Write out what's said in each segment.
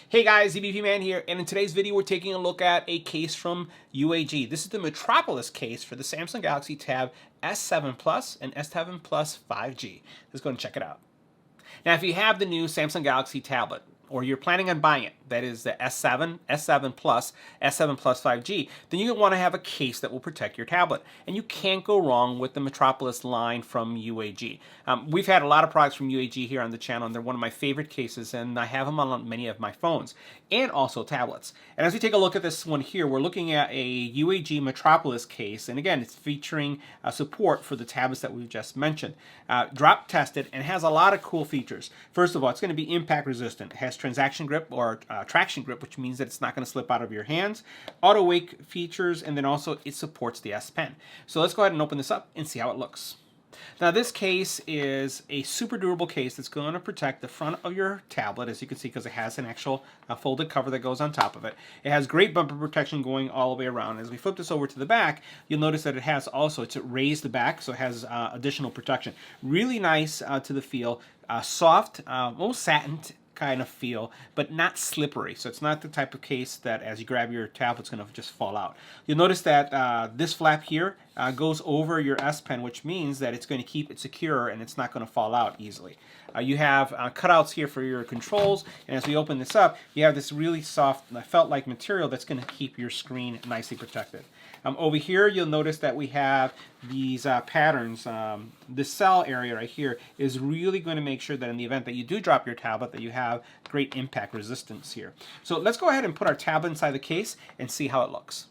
Hey guys, EBP Man here, and in today's video we're taking a look at a case from UAG. This is the Metropolis case for the Samsung Galaxy Tab S7 Plus and S7 Plus 5G. Let's go and check it out. Now if you have the new Samsung Galaxy tablet, or you're planning on buying it, that is the S7, S7 Plus, S7 Plus 5G, then you want to have a case that will protect your tablet. And you can't go wrong with the Metropolis line from UAG. We've had a lot of products from UAG here on the channel, and they're one of my favorite cases, and I have them on many of my phones, and also tablets. And as we take a look at this one here, we're looking at a UAG Metropolis case, and again, it's featuring support for the tablets that we've just mentioned. Drop tested, and has a lot of cool features. First of all, it's going to be impact resistant. It has transaction grip or traction grip, which means that it's not going to slip out of your hands. Auto wake features, and then also it supports the S Pen. So let's go ahead and open this up and see how it looks. Now this case is a super durable case that's going to protect the front of your tablet, as you can see, because it has an actual folded cover that goes on top of it. It has great bumper protection going all the way around. As we flip this over to the back, you'll notice that it has also, it's raised the back, so it has additional protection. Really nice to the feel, soft, almost satin kind of feel, but not slippery. So it's not the type of case that as you grab your tablet, it's going to just fall out. You'll notice that this flap here goes over your S Pen, which means that it's going to keep it secure and it's not going to fall out easily. You have cutouts here for your controls, and as we open this up, you have this really soft felt-like material that's going to keep your screen nicely protected. Over here, you'll notice that we have these patterns. This cell area right here is really going to make sure that in the event that you do drop your tablet, that you have great impact resistance here. So let's go ahead and put our tablet inside the case and see how it looks.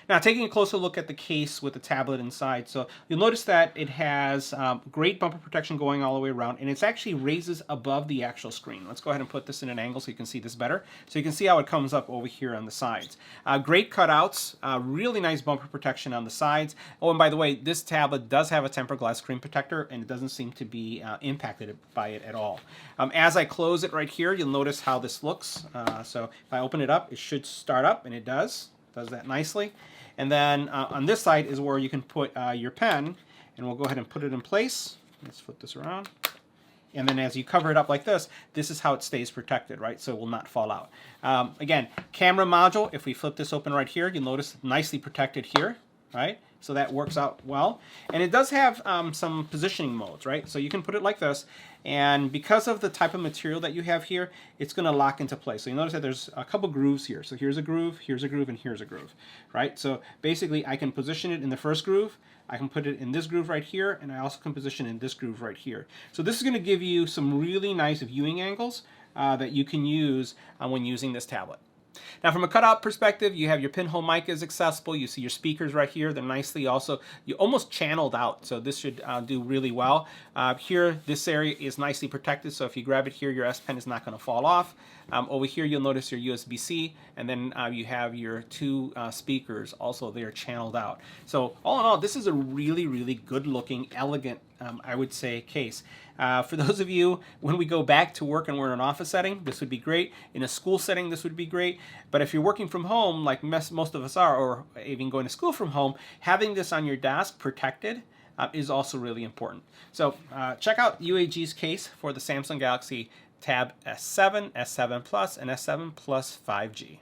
Now, taking a closer look at the case with the tablet inside, so you'll notice that it has great bumper protection going all the way around, and it actually raises above the actual screen. Let's go ahead and put this in an angle so you can see this better. So you can see how it comes up over here on the sides. Great cutouts, really nice bumper protection on the sides. Oh, and by the way, this tablet does have a tempered glass screen protector, and it doesn't seem to be impacted by it at all. As I close it right here, you'll notice how this looks. So if I open it up, it should start up, and it does that nicely. And then on this side is where you can put your pen, and we'll go ahead and put it in place. Let's flip this around. And then as you cover it up like this is how it stays protected, right? So it will not fall out. Again, camera module, if we flip this open right here, you'll notice nicely protected here, right? So that works out well. And it does have some positioning modes, right? So you can put it like this, and because of the type of material that you have here, it's going to lock into place. So you notice that there's a couple grooves here. So here's a groove, and here's a groove, right? So basically I can position it in the first groove, I can put it in this groove right here, and I also can position it in this groove right here. So this is going to give you some really nice viewing angles that you can use when using this tablet. Now from a cutout perspective, you have your pinhole mic is accessible. You see your speakers right here. They're nicely also, you almost channeled out. So this should do really well. Here, this area is nicely protected. So if you grab it here, your S Pen is not going to fall off. Over here, you'll notice your USB-C, and then you have your two speakers also there channeled out. So all in all, this is a really, really good looking, elegant, I would say, case. For those of you, when we go back to work and we're in an office setting, this would be great. In a school setting, this would be great. But if you're working from home, like most of us are, or even going to school from home, having this on your desk protected is also really important. So check out UAG's case for the Samsung Galaxy Tab S7, S7 Plus, and S7 Plus 5G.